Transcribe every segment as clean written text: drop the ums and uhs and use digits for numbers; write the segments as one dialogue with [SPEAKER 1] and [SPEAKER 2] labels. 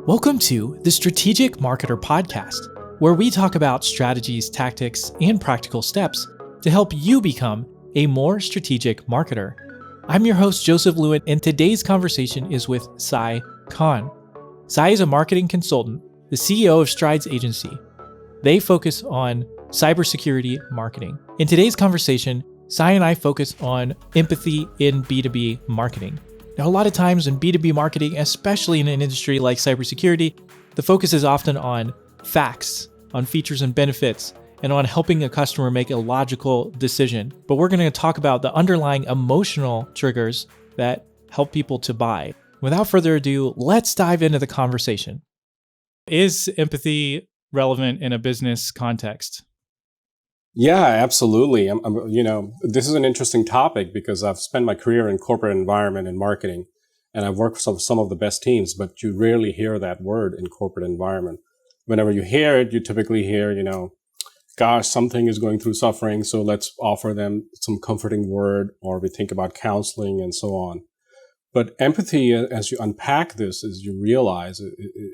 [SPEAKER 1] Welcome to the Strategic Marketer Podcast, where we talk about strategies, tactics, and practical steps to help you become a more strategic marketer. I'm your host, Joseph Lewin, and today's conversation is with Sai Khan. Sai is a marketing consultant, the CEO of Strides Agency. They focus on cybersecurity marketing. In today's conversation, Sai and I focus on empathy in B2B marketing. Now, a lot of times in B2B marketing, especially in an industry like cybersecurity, the focus is often on facts, on features and benefits, and on helping a customer make a logical decision. But we're going to talk about the underlying emotional triggers that help people to buy. Without further ado, let's dive into the conversation. Is empathy relevant in a business context?
[SPEAKER 2] Yeah, absolutely. This is an interesting topic because I've spent my career in corporate environment and marketing, and I've worked for some of the best teams, but you rarely hear that word in corporate environment. Whenever you hear it, you typically hear, gosh, something is going through suffering, so let's offer them some comforting word, or we think about counseling and so on. But empathy, as you unpack this, as you realize,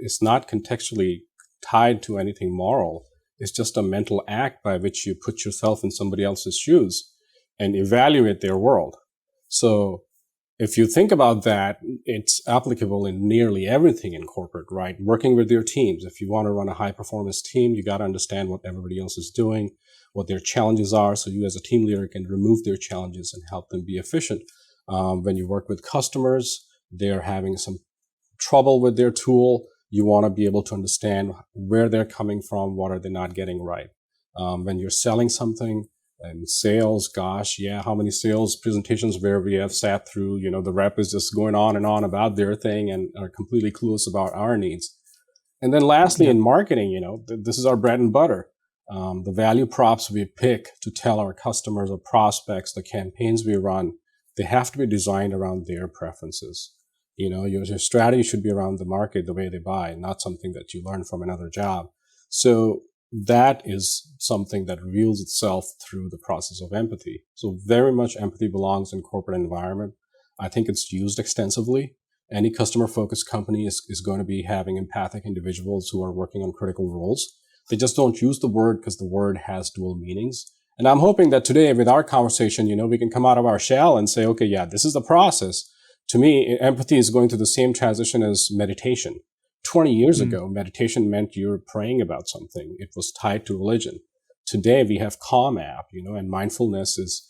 [SPEAKER 2] it's not contextually tied to anything moral. It's just a mental act by which you put yourself in somebody else's shoes and evaluate their world. So if you think about that, it's applicable in nearly everything in corporate, right? Working with your teams. If you want to run a high performance team, you got to understand what everybody else is doing, what their challenges are. So you as a team leader can remove their challenges and help them be efficient. When you work with customers, they're having some trouble with their tool. You want to be able to understand where they're coming from, what are they not getting right. When you're selling something and sales, gosh, yeah, how many sales presentations where we have sat through, the rep is just going on and on about their thing and are completely clueless about our needs. And then lastly, in marketing, this is our bread and butter. The value props we pick to tell our customers or prospects, the campaigns we run, they have to be designed around their preferences. Your strategy should be around the market, the way they buy, not something that you learn from another job. So that is something that reveals itself through the process of empathy. So very much empathy belongs in corporate environment. I think it's used extensively. Any customer-focused company is going to be having empathic individuals who are working on critical roles. They just don't use the word because the word has dual meanings. And I'm hoping that today with our conversation, we can come out of our shell and say, okay, yeah, this is the process. To me, empathy is going through the same transition as meditation. 20 years ago, meditation meant you were praying about something. It was tied to religion. Today, we have Calm app, and mindfulness is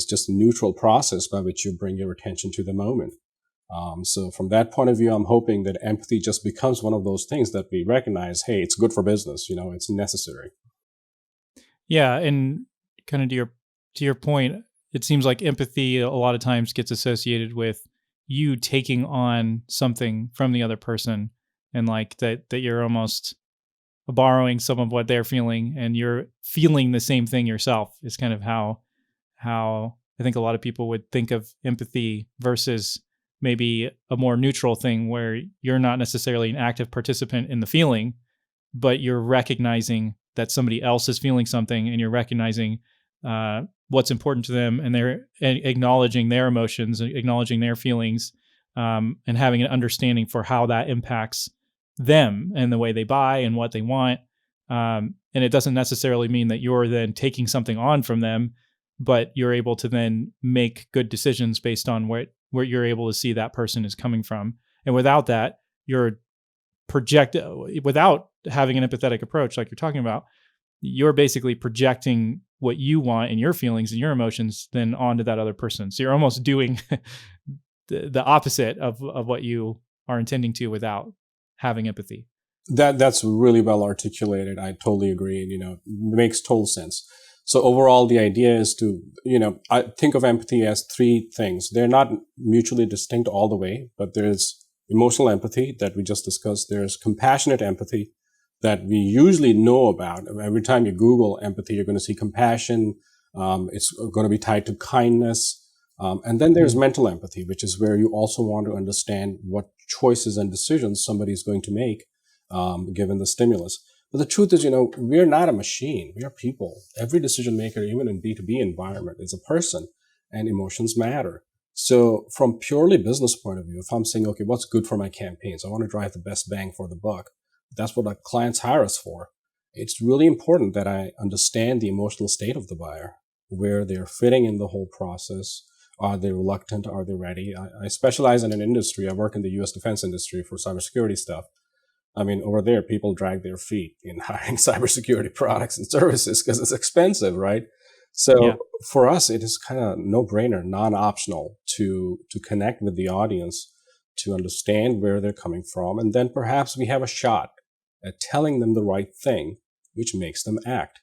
[SPEAKER 2] just a neutral process by which you bring your attention to the moment. So from that point of view, I'm hoping that empathy just becomes one of those things that we recognize, hey, it's good for business, it's necessary.
[SPEAKER 1] Yeah, and kind of to your point, it seems like empathy a lot of times gets associated with you taking on something from the other person, and like that you're almost borrowing some of what they're feeling and you're feeling the same thing yourself is kind of how I think a lot of people would think of empathy versus maybe a more neutral thing where you're not necessarily an active participant in the feeling, but you're recognizing that somebody else is feeling something and you're recognizing what's important to them, and they're acknowledging their emotions, acknowledging their feelings, and having an understanding for how that impacts them and the way they buy and what they want. And it doesn't necessarily mean that you're then taking something on from them, but you're able to then make good decisions based on where you're able to see that person is coming from. And without that, without having an empathetic approach like you're talking about, you're basically projecting what you want and your feelings and your emotions then onto that other person. So you're almost doing the opposite of what you are intending to without having empathy.
[SPEAKER 2] That's really well articulated. I totally agree. And, it makes total sense. So overall, the idea is to, I think of empathy as three things. They're not mutually distinct all the way, but there's emotional empathy that we just discussed. There's compassionate empathy that we usually know about. Every time you Google empathy, you're going to see compassion. It's going to be tied to kindness. And then there's mental empathy, which is where you also want to understand what choices and decisions somebody is going to make, given the stimulus. But the truth is, we're not a machine. We are people. Every decision maker, even in B2B environment, is a person, and emotions matter. So from purely business point of view, if I'm saying, okay, what's good for my campaigns? I want to drive the best bang for the buck. That's what our clients hire us for. It's really important that I understand the emotional state of the buyer, where they're fitting in the whole process. Are they reluctant? Are they ready? I specialize in an industry. I work in the U.S. defense industry for cybersecurity stuff. I mean, over there, people drag their feet in hiring cybersecurity products and services because it's expensive, right?
[SPEAKER 1] Yeah.
[SPEAKER 2] So for us, it is kind of no-brainer, non-optional to connect with the audience, to understand where they're coming from, and then perhaps we have a shot at telling them the right thing, which makes them act.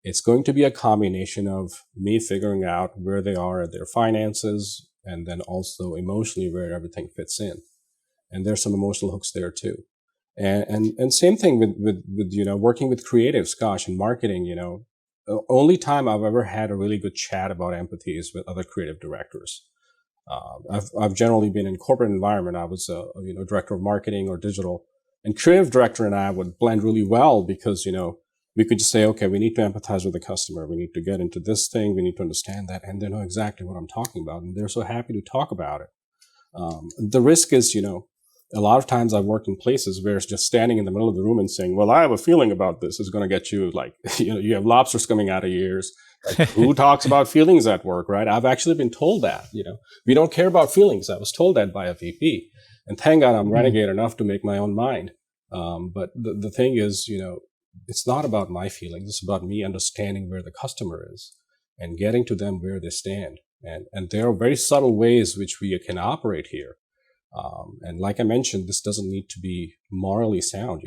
[SPEAKER 2] It's going to be a combination of me figuring out where they are at their finances, and then also emotionally where everything fits in. And there's some emotional hooks there too. And same thing with working with creatives. Gosh, in marketing, the only time I've ever had a really good chat about empathy is with other creative directors. I've generally been in corporate environment. I was a director of marketing or digital, and creative director and I would blend really well because we could just say, okay, we need to empathize with the customer. We need to get into this thing. We need to understand that, and they know exactly what I'm talking about, and they're so happy to talk about it. The risk is, a lot of times I've worked in places where it's just standing in the middle of the room and saying, well, I have a feeling about this is going to get you like, you have lobsters coming out of your ears. Like, who talks about feelings at work, right? I've actually been told that, we don't care about feelings. I was told that by a VP. And thank God I'm renegade enough to make my own mind. But the thing is, it's not about my feelings. It's about me understanding where the customer is and getting to them where they stand. And there are very subtle ways which we can operate here. And like I mentioned, this doesn't need to be morally sound.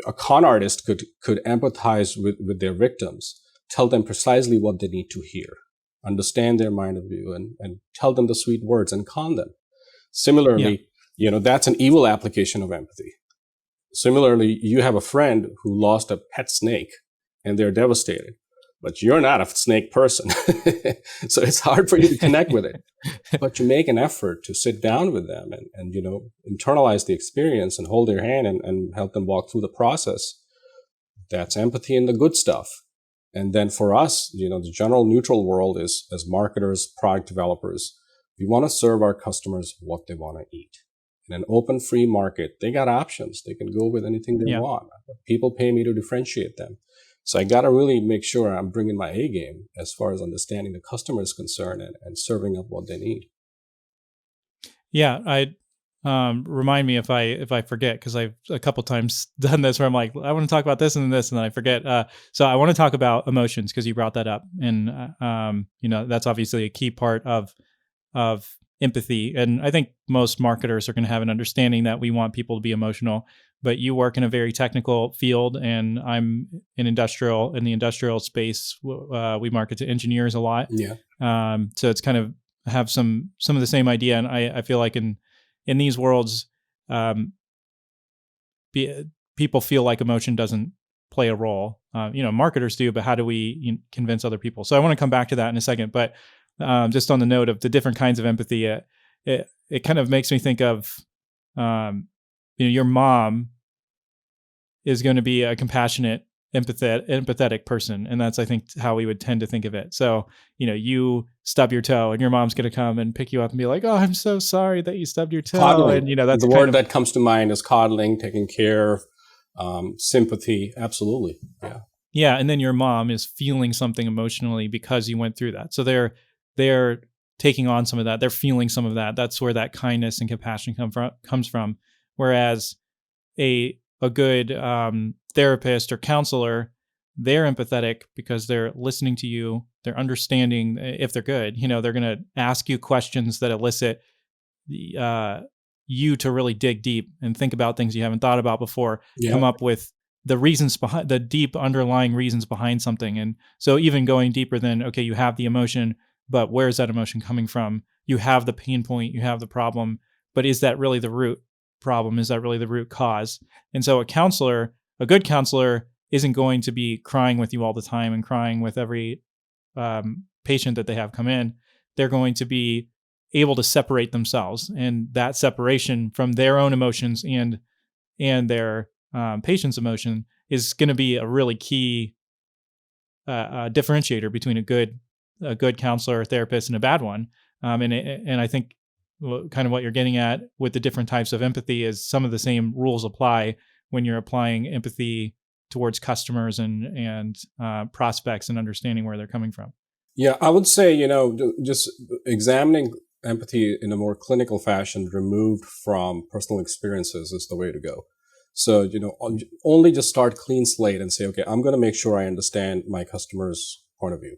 [SPEAKER 2] A con artist could empathize with their victims, tell them precisely what they need to hear, understand their mind of view, and tell them the sweet words and con them. Similarly, that's an evil application of empathy. Similarly, you have a friend who lost a pet snake and they're devastated, but you're not a snake person. So it's hard for you to connect with it. But you make an effort to sit down with them and internalize the experience and hold their hand and help them walk through the process. That's empathy in the good stuff. And then for us, the general neutral world is, as marketers, product developers, we want to serve our customers what they want to eat. In an open free market, they got options. They can go with anything they want. People pay me to differentiate them. So I got to really make sure I'm bringing my A game as far as understanding the customer is concerned and serving up what they need.
[SPEAKER 1] Yeah, I remind me if I forget, because I've a couple times done this where I'm like, I want to talk about this and this, and then I forget. So I want to talk about emotions because you brought that up, and that's obviously a key part of empathy. And I think most marketers are going to have an understanding that we want people to be emotional. But you work in a very technical field, and I'm in the industrial space. We market to engineers a lot.
[SPEAKER 2] Yeah.
[SPEAKER 1] So it's kind of have some of the same idea. And I feel like in these worlds, people feel like emotion doesn't play a role. Marketers do, but how do we convince other people? So I want to come back to that in a second. But just on the note of the different kinds of empathy, it kind of makes me think of, your mom is going to be a compassionate, empathetic person. And that's, I think, how we would tend to think of it. So, you stub your toe and your mom's going to come and pick you up and be like, oh, I'm so sorry that you stubbed your toe.
[SPEAKER 2] Coddling.
[SPEAKER 1] And, that's
[SPEAKER 2] the word that comes to mind is coddling, taking care, sympathy. Absolutely. Yeah.
[SPEAKER 1] Yeah. And then your mom is feeling something emotionally because you went through that. So they're taking on some of that. They're feeling some of that. That's where that kindness and compassion comes from. Whereas a good therapist or counselor, they're empathetic because they're listening to you. They're understanding if they're good. They're going to ask you questions that elicit you to really dig deep and think about things you haven't thought about before.
[SPEAKER 2] Yeah.
[SPEAKER 1] Come up with the reasons behind the deep underlying reasons behind something. And so even going deeper than, okay, you have the emotion, but where's that emotion coming from? You have the pain point, you have the problem, but is that really the root problem? Is that really the root cause? And so a good counselor isn't going to be crying with you all the time and crying with every patient that they have come in. They're going to be able to separate themselves, and that separation from their own emotions and their patient's emotion is going to be a really key differentiator between a good counselor or therapist and a bad one. And I think kind of what you're getting at with the different types of empathy is some of the same rules apply when you're applying empathy towards customers and prospects and understanding where they're coming from.
[SPEAKER 2] Yeah, I would say, just examining empathy in a more clinical fashion, removed from personal experiences, is the way to go. So, only just start clean slate and say, okay, I'm going to make sure I understand my customer's point of view.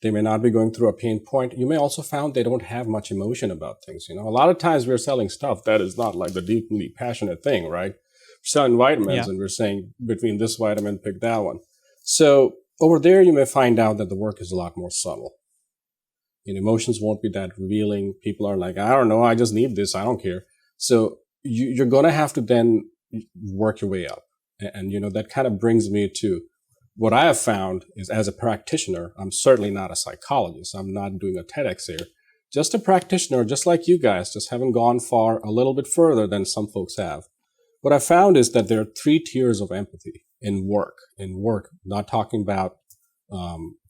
[SPEAKER 2] They may not be going through a pain point. You may also found they don't have much emotion about things. A lot of times we're selling stuff that is not like the deeply passionate thing, right? We're selling vitamins
[SPEAKER 1] Yeah.
[SPEAKER 2] and we're saying between this vitamin, pick that one. So over there, you may find out that the work is a lot more subtle. Emotions won't be that revealing. People are like, I don't know, I just need this. I don't care. So you're going to have to then work your way up. And that kind of brings me to what I have found is, as a practitioner, I'm certainly not a psychologist. I'm not doing a TEDx here. Just a practitioner, just like you guys, just haven't gone far, a little bit further than some folks have. What I found is that there are 3 tiers of empathy in work, not talking about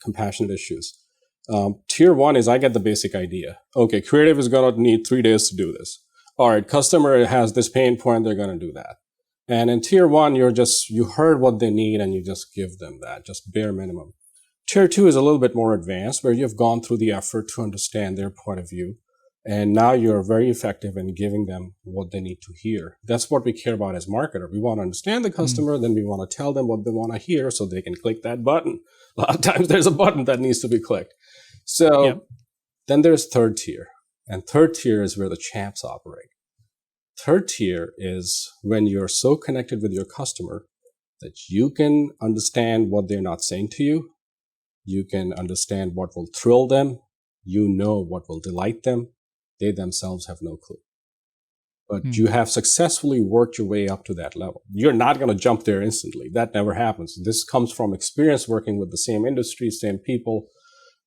[SPEAKER 2] compassionate issues. Tier 1 is I get the basic idea. Okay, creative is going to need 3 days to do this. All right, customer has this pain point, they're going to do that. And in tier 1, you heard what they need and you just give them that, just bare minimum. Tier 2 is a little bit more advanced, where you've gone through the effort to understand their point of view. And now you're very effective in giving them what they need to hear. That's what we care about as marketer. We want to understand the customer, then we want to tell them what they want to hear so they can click that button. A lot of times there's a button that needs to be clicked. So Then there's third tier. And third tier is where the champs operate. Third tier is when you're so connected with your customer that you can understand what they're not saying to you. You can understand what will thrill them. You know what will delight them. They themselves have no clue. But you have successfully worked your way up to that level. You're not going to jump there instantly. That never happens. This comes from experience working with the same industry, same people,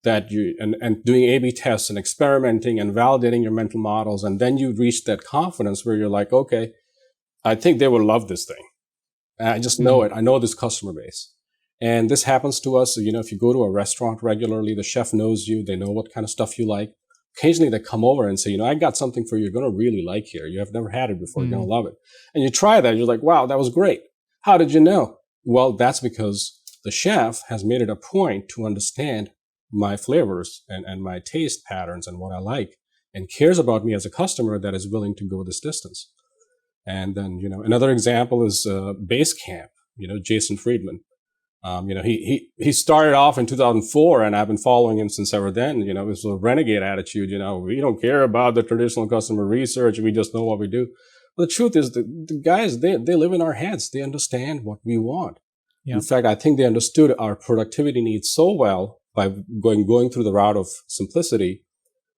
[SPEAKER 2] that and doing A/B tests and experimenting and validating your mental models. And then you reach that confidence where you're like, okay, I think they will love this thing. I just know it. I know this customer base. And this happens to us. If you go to a restaurant regularly, the chef knows you. They know what kind of stuff you like. Occasionally they come over and say, I got something for you. You're going to really like here. You have never had it before. You're going to love it. And you try that. You're like, wow, that was great. How did you know? Well, that's because the chef has made it a point to understand my flavors and my taste patterns and what I like, and cares about me as a customer that is willing to go this distance. And then, another example is Basecamp, Jason Friedman. He started off in 2004 and I've been following him since ever then. It was a renegade attitude. We don't care about the traditional customer research. We just know what we do. But the truth is the guys, they live in our heads. They understand what we want. Yeah. In fact, I think they understood our productivity needs so well by going through the route of simplicity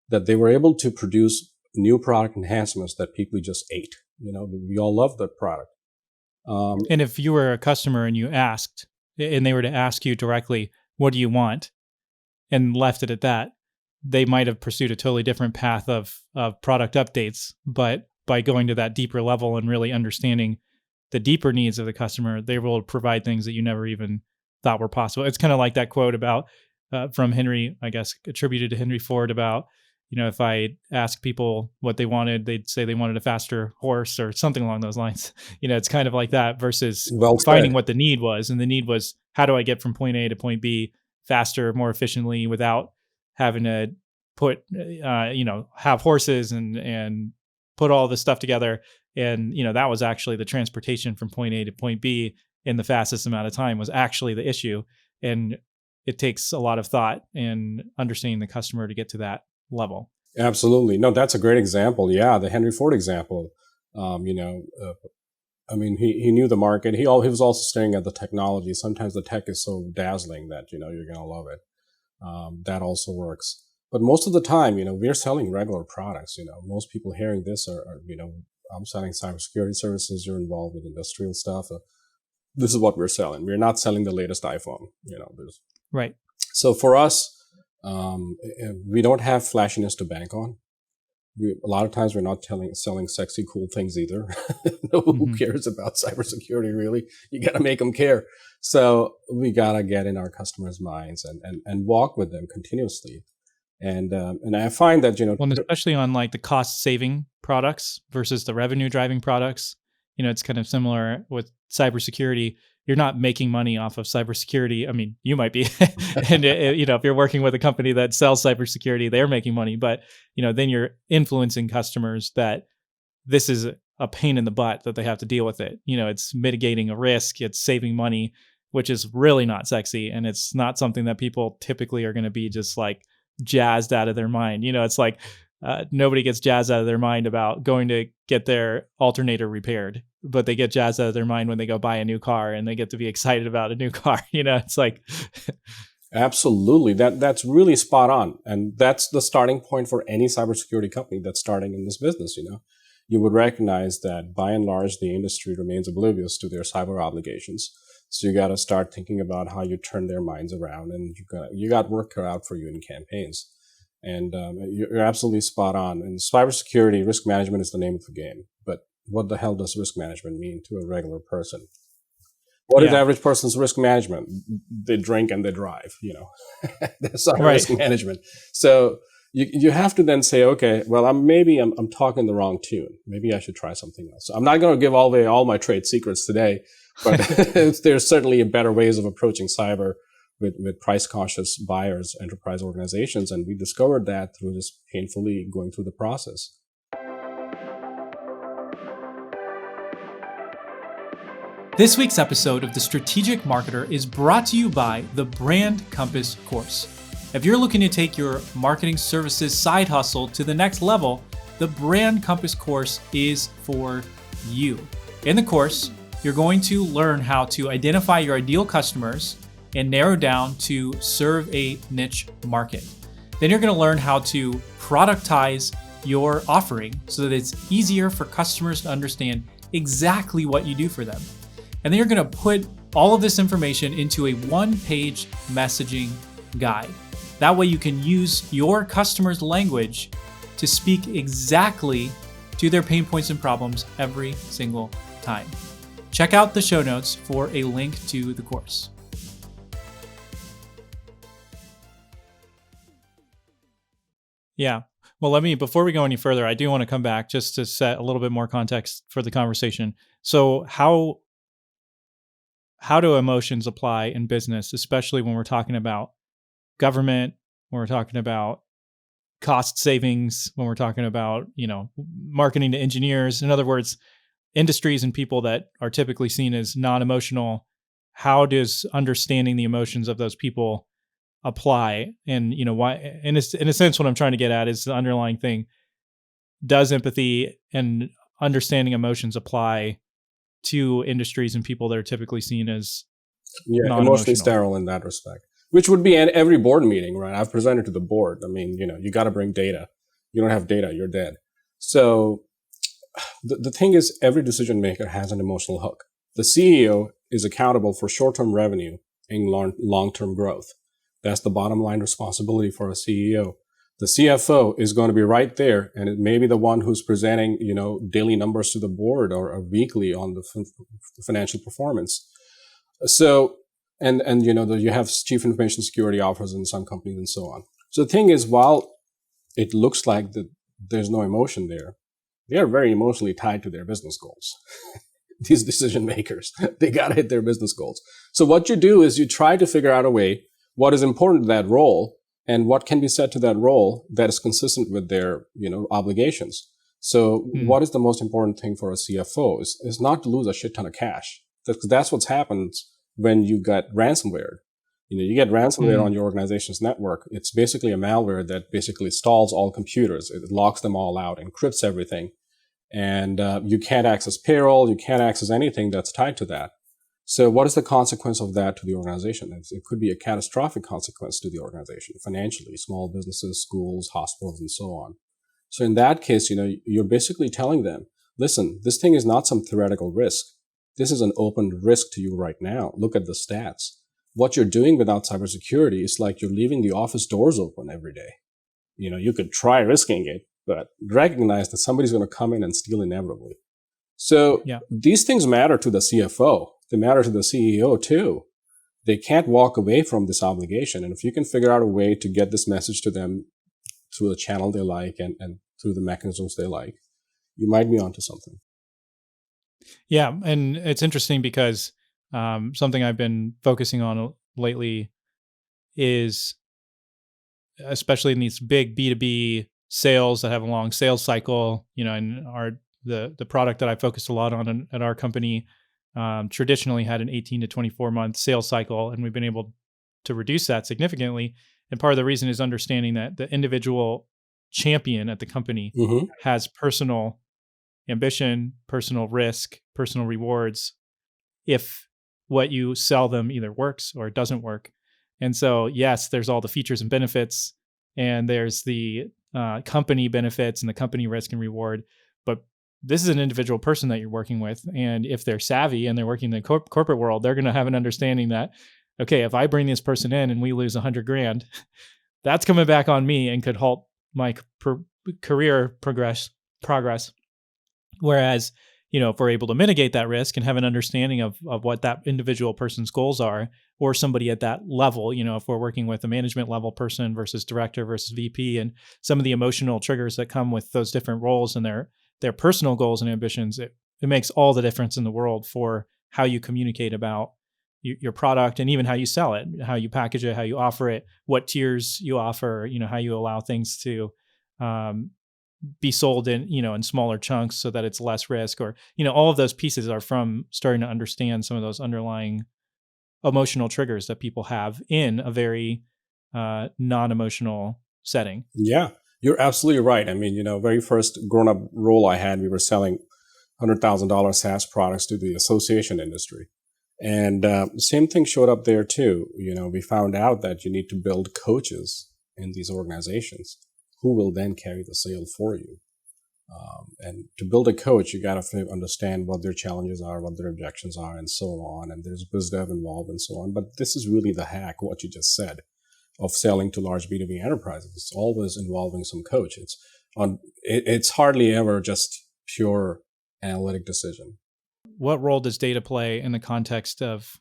[SPEAKER 2] that they were able to produce new product enhancements that people just ate. We all love the product.
[SPEAKER 1] And if you were a customer and you asked, and they were to ask you directly, what do you want? And left it at that, they might have pursued a totally different path of product updates. But by going to that deeper level and really understanding the deeper needs of the customer, they will provide things that you never even thought were possible. It's kind of like that quote about from Henry, I guess, attributed to Henry Ford about, if I ask people what they wanted, they'd say they wanted a faster horse or something along those lines. It's kind of like that versus finding what the need was. And the need was, how do I get from point A to point B faster, more efficiently without having to put, have horses and put all this stuff together. And, that was actually the transportation from point A to point B in the fastest amount of time was actually the issue. And it takes a lot of thought and understanding the customer to get to that level.
[SPEAKER 2] Absolutely. No, that's a great example. Yeah, the Henry Ford example. He knew the market. He was also staring at the technology. Sometimes the tech is so dazzling that, you're going to love it. That also works. But most of the time, we're selling regular products. Most people hearing this are I'm selling cybersecurity services. You're involved with industrial stuff. This is what we're selling. We're not selling the latest iPhone.
[SPEAKER 1] Right.
[SPEAKER 2] So for us, we don't have flashiness to bank on. A lot of times we're not selling sexy, cool things either. Who cares about cybersecurity, really? You got to make them care. So we got to get in our customers' minds and walk with them continuously. And I find that,
[SPEAKER 1] Well, and especially on like the cost saving products versus the revenue driving products, it's kind of similar with cybersecurity. You're not making money off of cybersecurity. I mean, you might be, and if you're working with a company that sells cybersecurity, they're making money. But then you're influencing customers that this is a pain in the butt that they have to deal with it. It's mitigating a risk, it's saving money, which is really not sexy, and it's not something that people typically are going to be just like jazzed out of their mind. It's like nobody gets jazzed out of their mind about going to get their alternator repaired, but they get jazzed out of their mind when they go buy a new car and they get to be excited about a new car. It's like
[SPEAKER 2] absolutely, that's really spot on, and that's the starting point for any cybersecurity company that's starting in this business. You would recognize that by and large the industry remains oblivious to their cyber obligations. So you got to start thinking about how you turn their minds around, and you got work cut out for you in campaigns. And you're absolutely spot on. And cybersecurity risk management is the name of the game. But what the hell does risk management mean to a regular person? What is average person's risk management? They drink and they drive. That's not risk management. So you have to then say, okay, well, I'm talking the wrong tune. Maybe I should try something else. So I'm not going to give away all my trade secrets today, but there's certainly better ways of approaching cyber with price-conscious buyers, enterprise organizations, and we discovered that through just painfully going through the process.
[SPEAKER 1] This week's episode of The Strategic Marketer is brought to you by the Brand Compass course. If you're looking to take your marketing services side hustle to the next level, the Brand Compass course is for you. In the course, you're going to learn how to identify your ideal customers and narrow down to serve a niche market. Then you're going to learn how to productize your offering so that it's easier for customers to understand exactly what you do for them. And then you're going to put all of this information into a one-page messaging guide. That way you can use your customer's language to speak exactly to their pain points and problems every single time. Check out the show notes for a link to the course. Yeah. Well, before we go any further, I do want to come back just to set a little bit more context for the conversation. So how do emotions apply in business, especially when we're talking about government, when we're talking about cost savings, when we're talking about, marketing to engineers? In other words, industries and people that are typically seen as non-emotional. How does understanding the emotions of those people apply? And why? In a sense, what I'm trying to get at is the underlying thing: does empathy and understanding emotions apply to industries and people that are typically seen as
[SPEAKER 2] emotionally sterile in that respect? Which would be at every board meeting, right? I've presented to the board. I mean, you got to bring data. You don't have data, you're dead. So the thing is, every decision maker has an emotional hook. The CEO is accountable for short-term revenue and long-term growth. That's the bottom line responsibility for a CEO. The CFO is going to be right there, and it may be the one who's presenting, daily numbers to the board or weekly on the financial performance. So, and you have chief information security officers in some companies and so on. So the thing is, while it looks like that there's no emotion there, they are very emotionally tied to their business goals. These decision makers, they got to hit their business goals. So what you do is you try to figure out a way what is important to that role and what can be said to that role that is consistent with their, obligations. So what is the most important thing for a CFO is not to lose a shit ton of cash. That's what's happened when you get ransomware. You get ransomware on your organization's network. It's basically a malware that basically stalls all computers. It locks them all out, encrypts everything. And you can't access payroll. You can't access anything that's tied to that. So what is the consequence of that to the organization? It could be a catastrophic consequence to the organization financially, small businesses, schools, hospitals, and so on. So in that case, you're basically telling them, listen, this thing is not some theoretical risk. This is an open risk to you right now. Look at the stats. What you're doing without cybersecurity is like you're leaving the office doors open every day. You could try risking it, but recognize that somebody's going to come in and steal inevitably. So these things matter to the CFO. They matter to the CEO too. They can't walk away from this obligation. And if you can figure out a way to get this message to them through the channel they like and through the mechanisms they like, you might be onto something.
[SPEAKER 1] Yeah, and it's interesting because something I've been focusing on lately is, especially in these big B2B sales that have a long sales cycle, and the product that I focused a lot on at our company traditionally had an 18 to 24 month sales cycle, and we've been able to reduce that significantly. And part of the reason is understanding that the individual champion at the company
[SPEAKER 2] Mm-hmm.
[SPEAKER 1] has personal ambition, personal risk, personal rewards if what you sell them either works or it doesn't work. And so, yes, there's all the features and benefits, and there's the company benefits and the company risk and reward. But this is an individual person that you're working with. And if they're savvy and they're working in the corporate world, they're going to have an understanding that, okay, if I bring this person in and we lose 100 grand, that's coming back on me and could halt my career progress. Whereas, if we're able to mitigate that risk and have an understanding of what that individual person's goals are, or somebody at that level, if we're working with a management level person versus director versus VP, and some of the emotional triggers that come with those different roles and their personal goals and ambitions, it makes all the difference in the world for how you communicate about your product, and even how you sell it, how you package it, how you offer it, what tiers you offer, how you allow things to be sold in smaller chunks so that it's less risk, or all of those pieces are from starting to understand some of those underlying emotional triggers that people have in a very non-emotional setting.
[SPEAKER 2] Yeah, you're absolutely right. I mean, very first grown-up role I had, we were selling $100,000 SaaS products to the association industry. And the same thing showed up there too. We found out that you need to build coaches in these organizations who will then carry the sale for you. And to build a coach, you got to understand what their challenges are, what their objections are, and so on. And there's biz dev involved and so on. But this is really the hack, what you just said, of selling to large B2B enterprises. It's always involving some coach. It's hardly ever just pure analytic decision.
[SPEAKER 1] What role does data play in the context of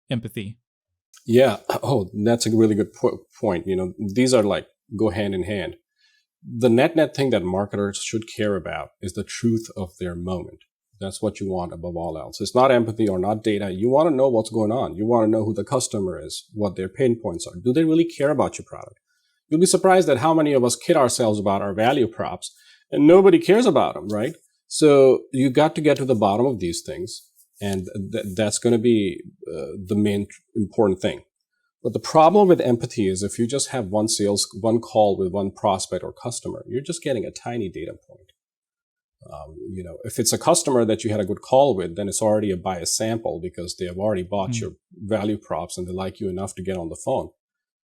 [SPEAKER 1] empathy?
[SPEAKER 2] Yeah. Oh, that's a really good point. These are like go hand in hand. The net thing that marketers should care about is the truth of their moment. That's what you want above all else. It's not empathy or not data. You want to know what's going on. You want to know who the customer is, what their pain points are. Do they really care about your product? You'll be surprised at how many of us kid ourselves about our value props and nobody cares about them, right? So you got to get to the bottom of these things, and that's going to be the main important thing. But the problem with empathy is if you just have one call with one prospect or customer, you're just getting a tiny data point. If it's a customer that you had a good call with, then it's already a biased sample because they have already bought your value props and they like you enough to get on the phone.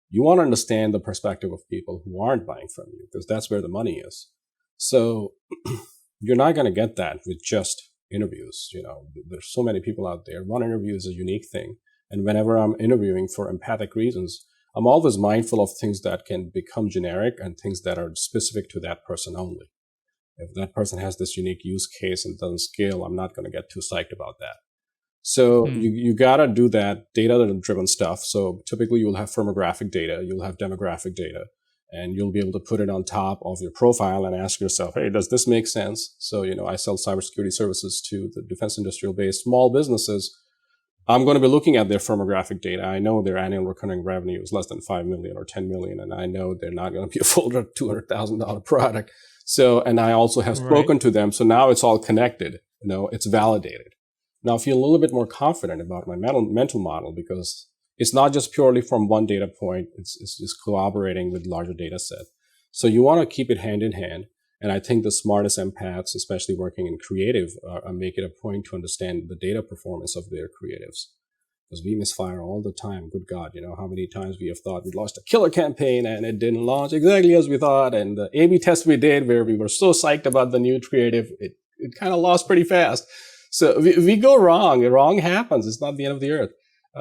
[SPEAKER 2] You want to understand the perspective of people who aren't buying from you because that's where the money is. So you're not going to get that with just interviews. There's so many people out there. One interview is a unique thing. And whenever I'm interviewing for empathic reasons, I'm always mindful of things that can become generic and things that are specific to that person only. If that person has this unique use case and doesn't scale, I'm not going to get too psyched about that. So you got to do that data-driven stuff. So typically you'll have firmographic data, you'll have demographic data, and you'll be able to put it on top of your profile and ask yourself, hey, does this make sense? So, I sell cybersecurity services to the defense industrial-based small businesses. I'm going to be looking at their firmographic data. I know their annual recurring revenue is less than 5 million or 10 million, and I know they're not going to be a full $200,000 product. So, and I also have spoken to them. So now it's all connected. It's validated. Now I feel a little bit more confident about my mental model because it's not just purely from one data point. It's just collaborating with larger data set. So you want to keep it hand in hand. And I think the smartest empaths, especially working in creative, make it a point to understand the data performance of their creatives. Because we misfire all the time. Good God, how many times we have thought we launched a killer campaign and it didn't launch exactly as we thought. And the A/B test we did where we were so psyched about the new creative, it kind of lost pretty fast. So we go wrong. Wrong happens. It's not the end of the earth.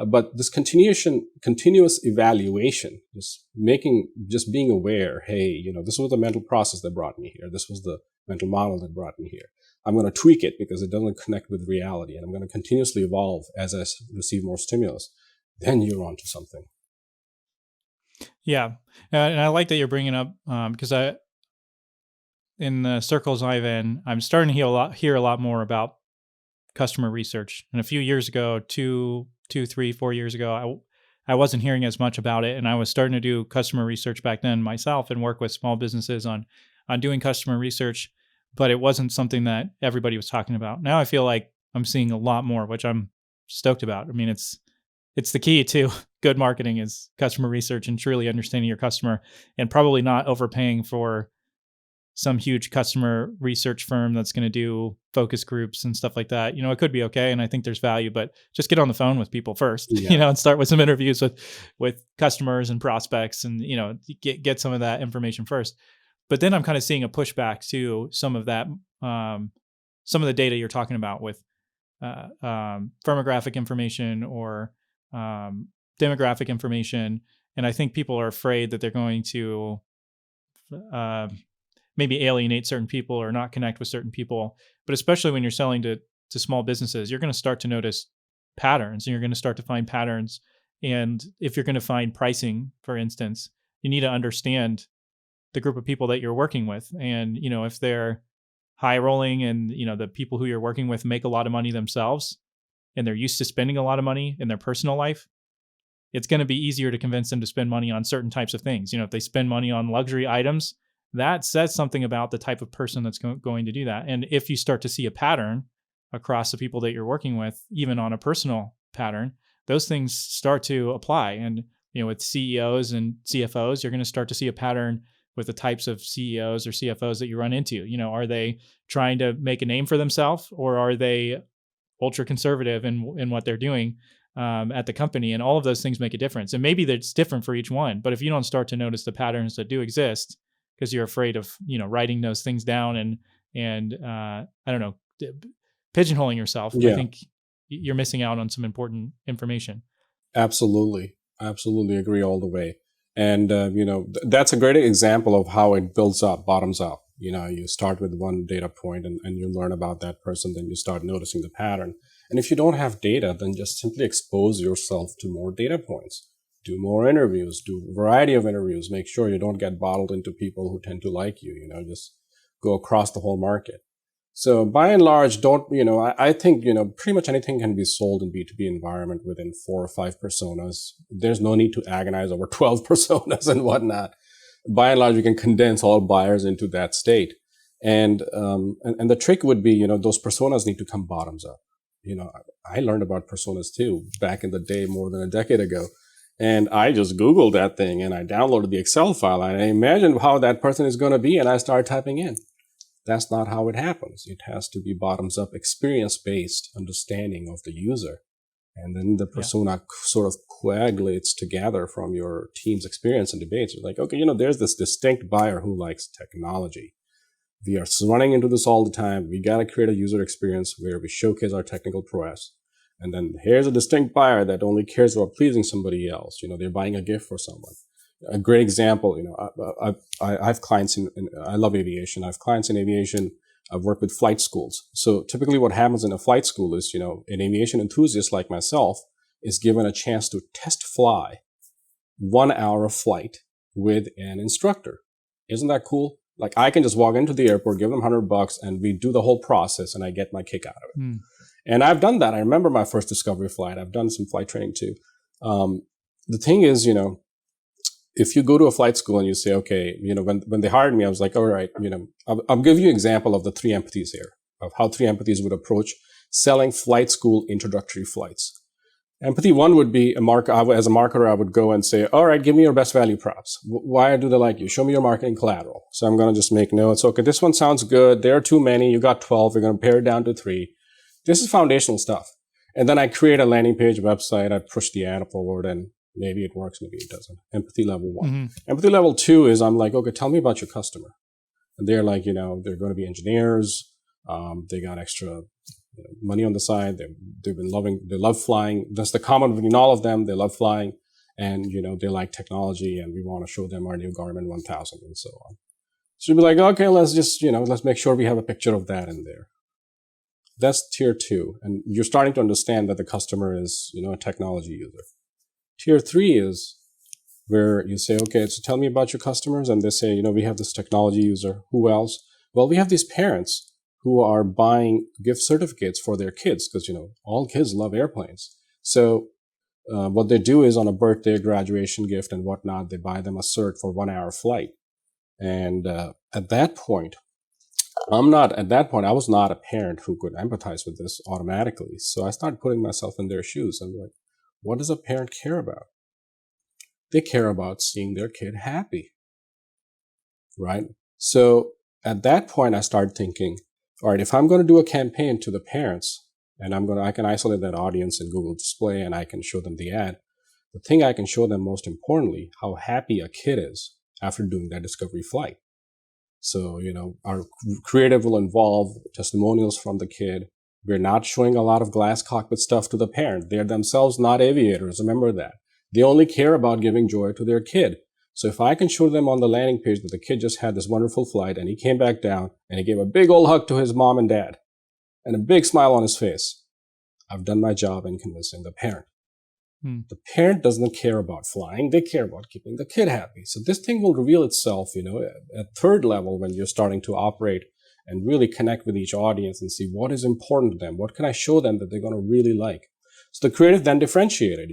[SPEAKER 2] But this continuous evaluation, just being aware, hey, this was the mental process that brought me here. This was the mental model that brought me here. I'm going to tweak it because it doesn't connect with reality. And I'm going to continuously evolve as I receive more stimulus. Then you're onto something.
[SPEAKER 1] Yeah, and I like that you're bringing up because I in the circles I'm in, I'm starting to hear a lot more about customer research. And a few years ago, 4 years ago, I wasn't hearing as much about it, and I was starting to do customer research back then myself and work with small businesses on doing customer research, but it wasn't something that everybody was talking about. Now I feel like I'm seeing a lot more, which I'm stoked about. I mean, it's the key to good marketing is customer research and truly understanding your customer and probably not overpaying for some huge customer research firm that's going to do focus groups and stuff like that. It could be okay, and I think there's value, but just get on the phone with people first,
[SPEAKER 2] Yeah.
[SPEAKER 1] and start with some interviews with customers and prospects, and get some of that information first. But then I'm kind of seeing a pushback to some of that, some of the data you're talking about with firmographic information or demographic information, and I think people are afraid that they're going to uh, maybe alienate certain people or not connect with certain people. But especially when you're selling to small businesses, you're going to start to notice patterns, and you're going to start to find patterns. And if you're going to find pricing, for instance, you need to understand the group of people that you're working with. And, if they're high rolling and, the people who you're working with make a lot of money themselves and they're used to spending a lot of money in their personal life, it's going to be easier to convince them to spend money on certain types of things. If they spend money on luxury items, that says something about the type of person that's going to do that. And if you start to see a pattern across the people that you're working with, even on a personal pattern, those things start to apply. And, with CEOs and CFOs, you're going to start to see a pattern with the types of CEOs or CFOs that you run into. Are they trying to make a name for themselves, or are they ultra conservative in what they're doing at the company? And all of those things make a difference. And maybe that's different for each one. But if you don't start to notice the patterns that do exist, because you're afraid of writing those things down and I don't know, pigeonholing yourself, I
[SPEAKER 2] Yeah.
[SPEAKER 1] think you're missing out on some important information.
[SPEAKER 2] Absolutely. Absolutely agree all the way. And, that's a great example of how it builds up, bottoms up. You start with one data point and you learn about that person, then you start noticing the pattern. And if you don't have data, then just simply expose yourself to more data points. Do more interviews, do a variety of interviews. Make sure you don't get bottled into people who tend to like you, just go across the whole market. So by and large, I think, pretty much anything can be sold in B2B environment within 4 or 5 personas. There's no need to agonize over 12 personas and whatnot. By and large, we can condense all buyers into that state. And the trick would be, those personas need to come bottoms up. I learned about personas too back in the day, more than a decade ago. And I just Googled that thing and I downloaded the Excel file and I imagined how that person is going to be and I started typing in. That's not how it happens. It has to be bottoms up, experience based understanding of the user. And then the persona sort of coagulates together from your team's experience and debates. You're like, okay, there's this distinct buyer who likes technology. We are running into this all the time. We got to create a user experience where we showcase our technical prowess. And then here's a distinct buyer that only cares about pleasing somebody else. They're buying a gift for someone. A great example, I have clients I love aviation. I have clients in aviation. I've worked with flight schools. So typically what happens in a flight school is, an aviation enthusiast like myself is given a chance to test fly 1 hour of flight with an instructor. Isn't that cool? Like I can just walk into the airport, give them $100 and we do the whole process and I get my kick out of it. And I've done that. I remember my first discovery flight. I've done some flight training too. The thing is, if you go to a flight school and you say, okay, when they hired me, I was like, all right, I'll give you an example of the 3 empathies here, of how 3 empathies would approach selling flight school introductory flights. Empathy 1 would be as a marketer, I would go and say, all right, give me your best value props. Why do they like you? Show me your marketing collateral. So I'm going to just make notes. Okay, this one sounds good. There are too many. You got 12. We're going to pare it down to 3. This is foundational stuff. And then I create a landing page website. I push the ad forward and maybe it works, maybe it doesn't. Empathy level 1. Mm-hmm. Empathy level 2 is I'm like, okay, tell me about your customer. And they're like, they're going to be engineers. They got extra money on the side. They love flying. That's the common between all of them. They love flying and, they like technology and we want to show them our new Garmin 1000 and so on. So you'd be like, okay, let's just, let's make sure we have a picture of that in there. That's tier 2. And you're starting to understand that the customer is, a technology user. Tier 3 is where you say, okay, so tell me about your customers. And they say, we have this technology user. Who else? Well, we have these parents who are buying gift certificates for their kids because, all kids love airplanes. So what they do is on a birthday, graduation gift and whatnot, they buy them a cert for 1 hour flight. And at that point, I was not a parent who could empathize with this automatically. So I started putting myself in their shoes and like, what does a parent care about? They care about seeing their kid happy, right? So at that point, I started thinking, all right, if I'm going to do a campaign to the parents and I can isolate that audience in Google Display and I can show them the ad, the thing I can show them most importantly, how happy a kid is after doing that discovery flight. So, our creative will involve testimonials from the kid. We're not showing a lot of glass cockpit stuff to the parent. They're themselves not aviators. Remember that. They only care about giving joy to their kid. So if I can show them on the landing page that the kid just had this wonderful flight and he came back down and he gave a big old hug to his mom and dad and a big smile on his face, I've done my job in convincing the parent. The parent doesn't care about flying. They care about keeping the kid happy. So this thing will reveal itself, at third level when you're starting to operate and really connect with each audience and see what is important to them. What can I show them that they're going to really like? So the creative then differentiated,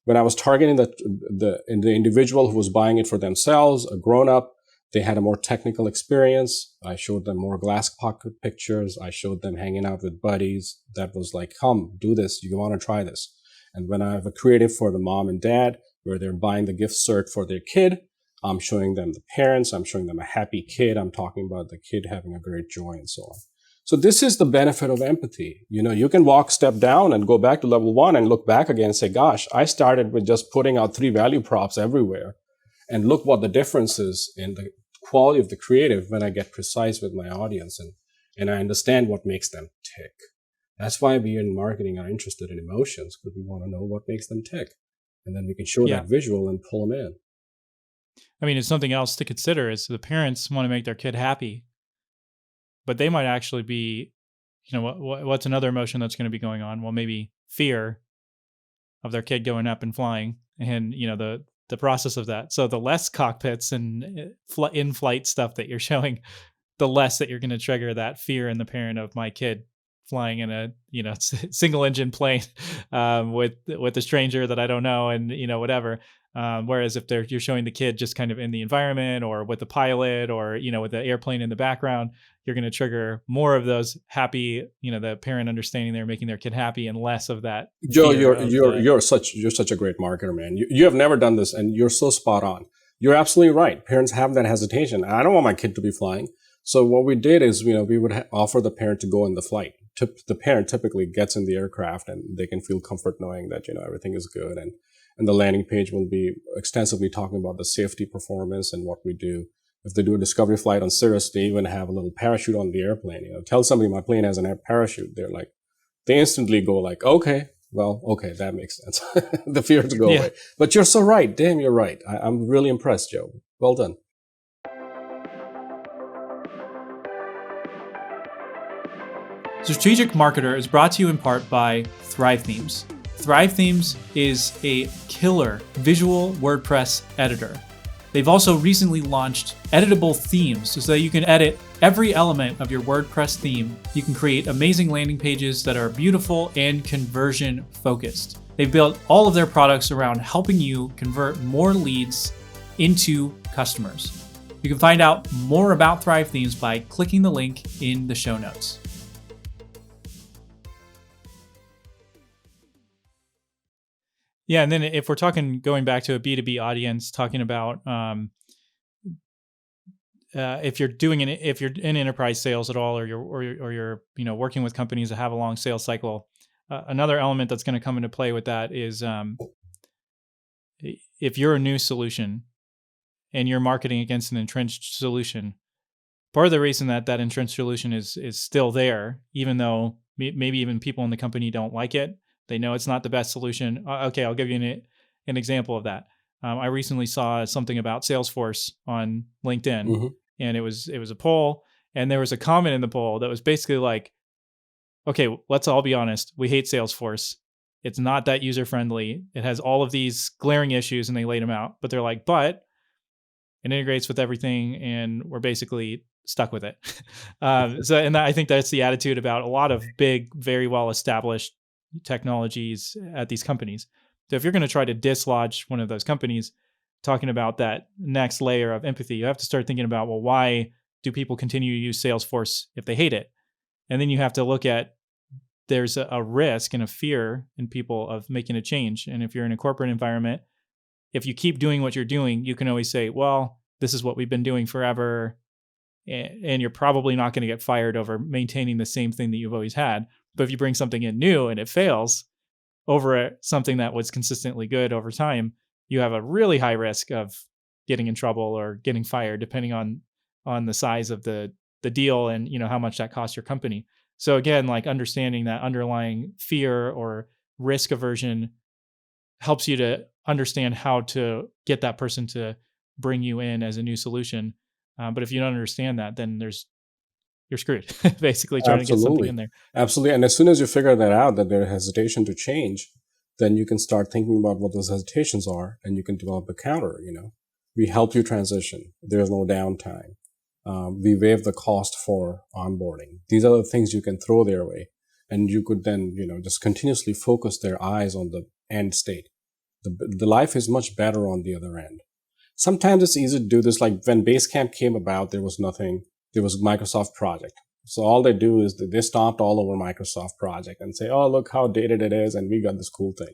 [SPEAKER 2] when I was targeting the individual who was buying it for themselves, a grown-up, they had a more technical experience. I showed them more glass pocket pictures. I showed them hanging out with buddies. That was like, come, do this. You want to try this. And when I have a creative for the mom and dad, where they're buying the gift cert for their kid, I'm showing them the parents. I'm showing them a happy kid. I'm talking about the kid having a great joy and so on. So this is the benefit of empathy. You can step down and go back to level 1 and look back again and say, gosh, I started with just putting out 3 value props everywhere. And look what the difference is in the quality of the creative when I get precise with my audience and I understand what makes them tick. That's why we in marketing are interested in emotions, because we want to know what makes them tick. And then we can show that visual and pull them in.
[SPEAKER 1] I mean, it's something else to consider is the parents want to make their kid happy, but they might actually be, what's another emotion that's going to be going on? Well, maybe fear of their kid going up and flying and, the process of that. So the less cockpits and in-flight stuff that you're showing, the less that you're going to trigger that fear in the parent of my kid flying in a single engine plane with a stranger that I don't know and whatever. Whereas if you're showing the kid just kind of in the environment or with the pilot or with the airplane in the background, you're going to trigger more of those happy, the parent understanding they're making their kid happy and less of that.
[SPEAKER 2] Joe, you're such a great marketer, man. You have never done this and you're so spot on. You're absolutely right. Parents have that hesitation. I don't want my kid to be flying. So what we did is, we would offer the parent to go in the flight. The parent typically gets in the aircraft and they can feel comfort knowing that, everything is good. And the landing page will be extensively talking about the safety performance and what we do. If they do a discovery flight on Cirrus, they even have a little parachute on the airplane. Tell somebody my plane has an air parachute. They instantly go like, okay, that makes sense. The fears go away. But you're so right. Damn, you're right. I'm really impressed, Joe. Well done.
[SPEAKER 1] Strategic Marketer is brought to you in part by Thrive Themes. Thrive Themes is a killer visual WordPress editor. They've also recently launched editable themes so that you can edit every element of your WordPress theme. You can create amazing landing pages that are beautiful and conversion focused. They've built all of their products around helping you convert more leads into customers. You can find out more about Thrive Themes by clicking the link in the show notes. Yeah, and then if we're going back to a B2B audience, talking about if you're in enterprise sales at all, or you're working with companies that have a long sales cycle, another element that's going to come into play with that is if you're a new solution and you're marketing against an entrenched solution, part of the reason that entrenched solution is still there, even though maybe even people in the company don't like it. They know it's not the best solution. Okay, I'll give you an example of that. I recently saw something about Salesforce on LinkedIn, and it was a poll, and there was a comment in the poll that was basically like, okay, let's all be honest. We hate Salesforce. It's not that user friendly. It has all of these glaring issues, and they laid them out. But they're like, but it integrates with everything, and we're basically stuck with it. And I think that's the attitude about a lot of big, very well established technologies at these companies. So if you're going to try to dislodge one of those companies, talking about that next layer of empathy, you have to start thinking about, well, why do people continue to use Salesforce if they hate it? And then you have to look at, there's a risk and a fear in people of making a change. And if you're in a corporate environment, if you keep doing what you're doing, you can always say, well, this is what we've been doing forever. And you're probably not going to get fired over maintaining the same thing that you've always had. But if you bring something in new and it fails over something that was consistently good over time, you have a really high risk of getting in trouble or getting fired, depending on the size of the deal and how much that costs your company. So again, like understanding that underlying fear or risk aversion helps you to understand how to get that person to bring you in as a new solution. But if you don't understand that, then you're screwed, basically trying to get something in there.
[SPEAKER 2] Absolutely. And as soon as you figure that out, that there's hesitation to change, then you can start thinking about what those hesitations are, and you can develop a counter. We help you transition. There's no downtime. We waive the cost for onboarding. These are the things you can throw their way. And you could then, just continuously focus their eyes on the end state. The life is much better on the other end. Sometimes it's easy to do this. Like when Basecamp came about, there was nothing. There was Microsoft Project. So all they do is they stomped all over Microsoft Project and say, oh, look how dated it is, and we got this cool thing.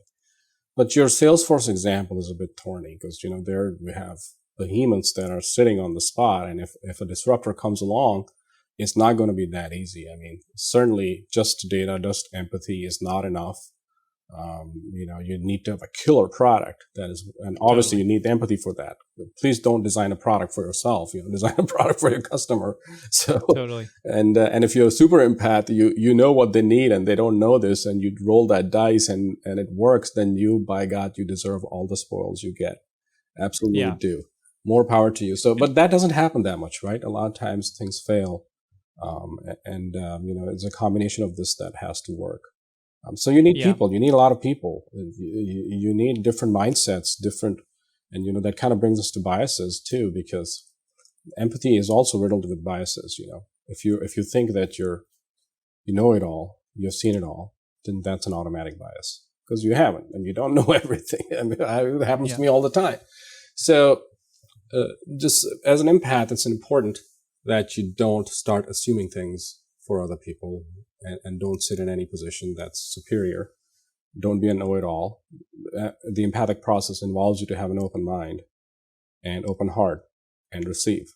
[SPEAKER 2] But your Salesforce example is a bit thorny because, there we have behemoths that are sitting on the spot. And if a disruptor comes along, it's not going to be that easy. I mean, certainly just data, just empathy is not enough. You need to have a killer product and obviously you need empathy for that. Please don't design a product for yourself, design a product for your customer. So,
[SPEAKER 1] totally.
[SPEAKER 2] And if you're a super empath, you know what they need and they don't know this, and you roll that dice and it works, then by God, you deserve all the spoils you get. Absolutely do. More power to you. So, but that doesn't happen that much, right? A lot of times things fail. It's a combination of this that has to work. So you need people. You need a lot of people. You need different mindsets, and that kind of brings us to biases too, because empathy is also riddled with biases. If you think that you know it all, you've seen it all, then that's an automatic bias because you haven't and you don't know everything. I mean, it happens to me all the time. So just as an empath, it's important that you don't start assuming things for other people. And don't sit in any position that's superior. Don't be a know-it-all. The empathic process involves you to have an open mind and open heart and receive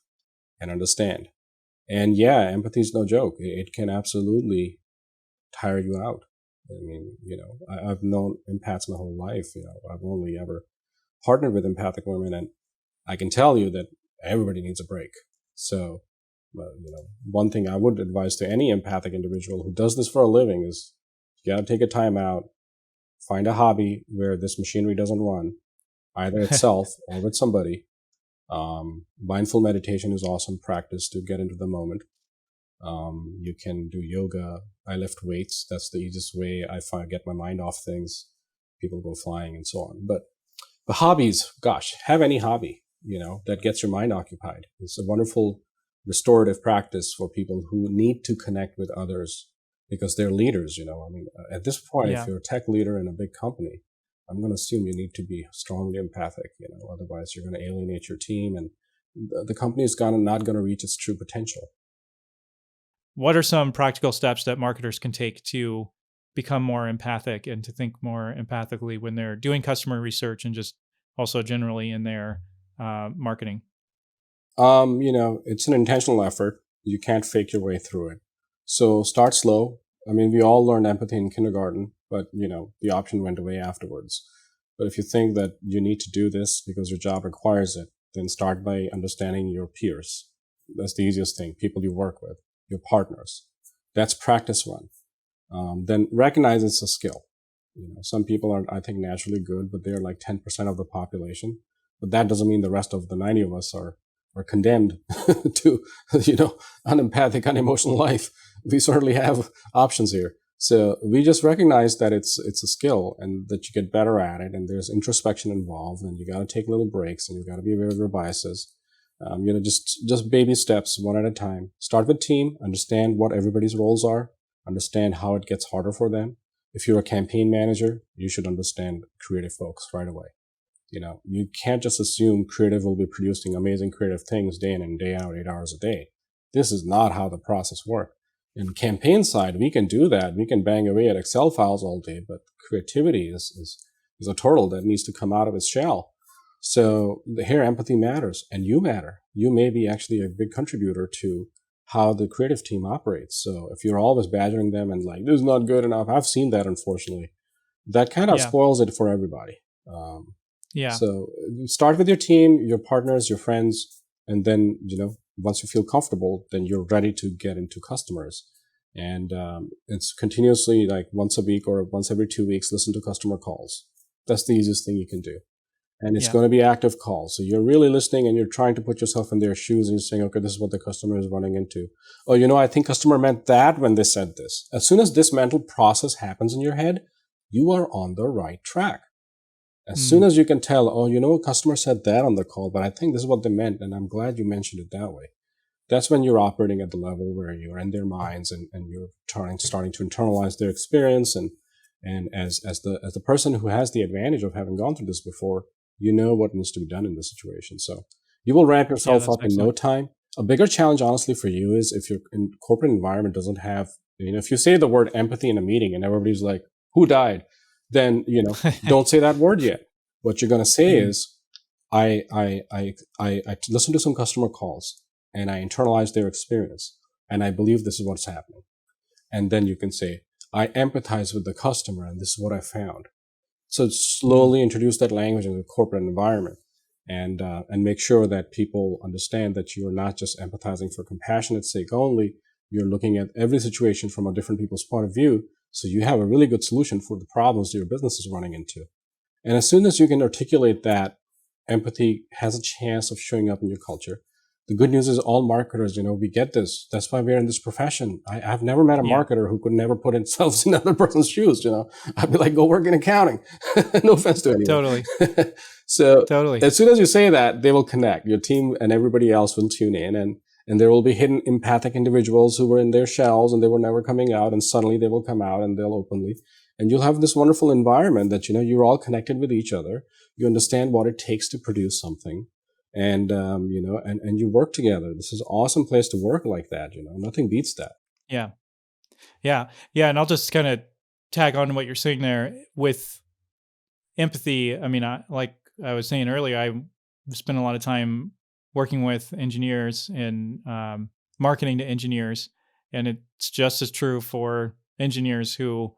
[SPEAKER 2] and understand. And empathy is no joke. It can absolutely tire you out. I mean, I've known empaths my whole life. I've only ever partnered with empathic women, and I can tell you that everybody needs a break. So, one thing I would advise to any empathic individual who does this for a living is you got to take a time out, find a hobby where this machinery doesn't run, either itself or with somebody. Mindful meditation is awesome practice to get into the moment. You can do yoga. I lift weights. That's the easiest way I get my mind off things. People go flying and so on. But the hobbies, gosh, have any hobby, that gets your mind occupied. It's a wonderful restorative practice for people who need to connect with others because they're leaders. I mean, at this point, if you're a tech leader in a big company, I'm going to assume you need to be strongly empathic. Otherwise you're going to alienate your team and the company is not going to reach its true potential.
[SPEAKER 1] What are some practical steps that marketers can take to become more empathic and to think more empathically when they're doing customer research and just also generally in their marketing?
[SPEAKER 2] It's an intentional effort. You can't fake your way through it. So start slow. I mean, we all learned empathy in kindergarten, but the option went away afterwards. But if you think that you need to do this because your job requires it, then start by understanding your peers. That's the easiest thing. People you work with, your partners. That's practice run. Then recognize it's a skill. Some people are, I think, naturally good, but they're like 10% of the population. But that doesn't mean the rest of the 90 of us are condemned to, unempathic, unemotional life. We certainly have options here. So we just recognize that it's a skill and that you get better at it, and there's introspection involved, and you got to take little breaks, and you got to be aware of your biases. Just baby steps, one at a time. Start with team, understand what everybody's roles are, understand how it gets harder for them. If you're a campaign manager, you should understand creative folks right away. You can't just assume creative will be producing amazing creative things day in and day out, 8 hours a day. This is not how the process works. In campaign side, we can do that. We can bang away at Excel files all day, but creativity is a turtle that needs to come out of its shell. So here, empathy matters, and you matter. You may be actually a big contributor to how the creative team operates. So if you're always badgering them and like, this is not good enough, I've seen that, unfortunately. That kind of
[SPEAKER 1] Yeah.
[SPEAKER 2] spoils it for everybody.
[SPEAKER 1] Yeah.
[SPEAKER 2] So start with your team, your partners, your friends, and then, once you feel comfortable, then you're ready to get into customers. And it's continuously, like once a week or once every 2 weeks, listen to customer calls. That's the easiest thing you can do. And it's going to be active calls. So you're really listening and you're trying to put yourself in their shoes and you're saying, okay, this is what the customer is running into. Oh, I think customer meant that when they said this. As soon as this mental process happens in your head, you are on the right track. As soon as you can tell, customer said that on the call, but I think this is what they meant, and I'm glad you mentioned it that way. That's when you're operating at the level where you're in their minds and you're starting to internalize their experience. And as the person who has the advantage of having gone through this before, you know what needs to be done in this situation. So you will ramp yourself up in no time. A bigger challenge, honestly, for you is if your corporate environment doesn't have, if you say the word empathy in a meeting and everybody's like, who died? Then, don't say that word yet. What you're going to say is, I listen to some customer calls and I internalize their experience and I believe this is what's happening. And then you can say, I empathize with the customer and this is what I found. So slowly introduce that language in the corporate environment and make sure that people understand that you're not just empathizing for compassionate's sake only. You're looking at every situation from a different people's point of view. So you have a really good solution for the problems that your business is running into. And as soon as you can articulate that, empathy has a chance of showing up in your culture. The good news is all marketers, we get this. That's why we're in this profession. I've never met a marketer who could never put themselves in another person's shoes. I'd be like, go work in accounting. No offense to anyone.
[SPEAKER 1] Totally.
[SPEAKER 2] So
[SPEAKER 1] totally.
[SPEAKER 2] As soon as you say that, they will connect. Your team and everybody else will tune in, and there will be hidden empathic individuals who were in their shells and they were never coming out, and suddenly they will come out and they'll openly. And you'll have this wonderful environment that, you're all connected with each other. You understand what it takes to produce something. And, and you work together. This is an awesome place to work like that. Nothing beats that.
[SPEAKER 1] Yeah. Yeah. Yeah. And I'll just kind of tag on to what you're saying there with empathy. I mean, like I was saying earlier, I spent a lot of time working with engineers and marketing to engineers. And it's just as true for engineers who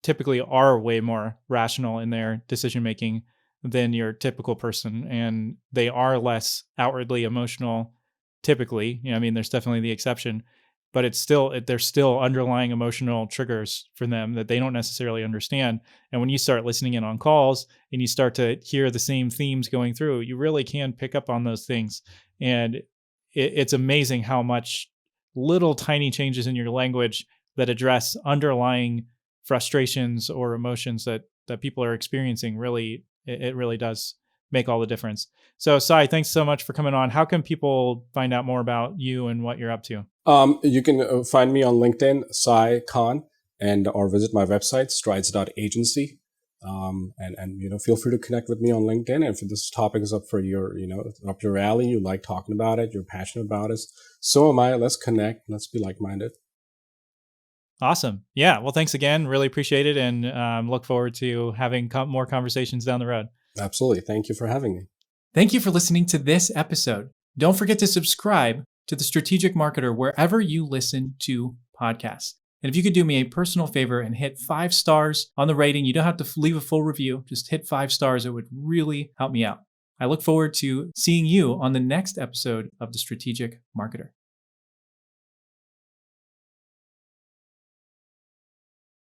[SPEAKER 1] typically are way more rational in their decision-making than your typical person. And they are less outwardly emotional typically. There's definitely the exception, but there's still underlying emotional triggers for them that they don't necessarily understand. And when you start listening in on calls and you start to hear the same themes going through, you really can pick up on those things. And it's amazing how much little tiny changes in your language that address underlying frustrations or emotions that people are experiencing really does make all the difference. So Sai, thanks so much for coming on. How can people find out more about you and what you're up to?
[SPEAKER 2] You can find me on LinkedIn, Sai Khan, or visit my website, strides.agency. And feel free to connect with me on LinkedIn. And if this topic is up for up your alley, you like talking about it, you're passionate about it, so am I. Let's connect. Let's be like-minded.
[SPEAKER 1] Awesome. Yeah. Well, thanks again. Really appreciate it. And look forward to having more conversations down the road.
[SPEAKER 2] Absolutely. Thank you for having me.
[SPEAKER 1] Thank you for listening to this episode. Don't forget to subscribe to The Strategic Marketer wherever you listen to podcasts. And if you could do me a personal favor and hit 5 stars on the rating, you don't have to leave a full review. Just hit 5 stars. It would really help me out. I look forward to seeing you on the next episode of The Strategic Marketer.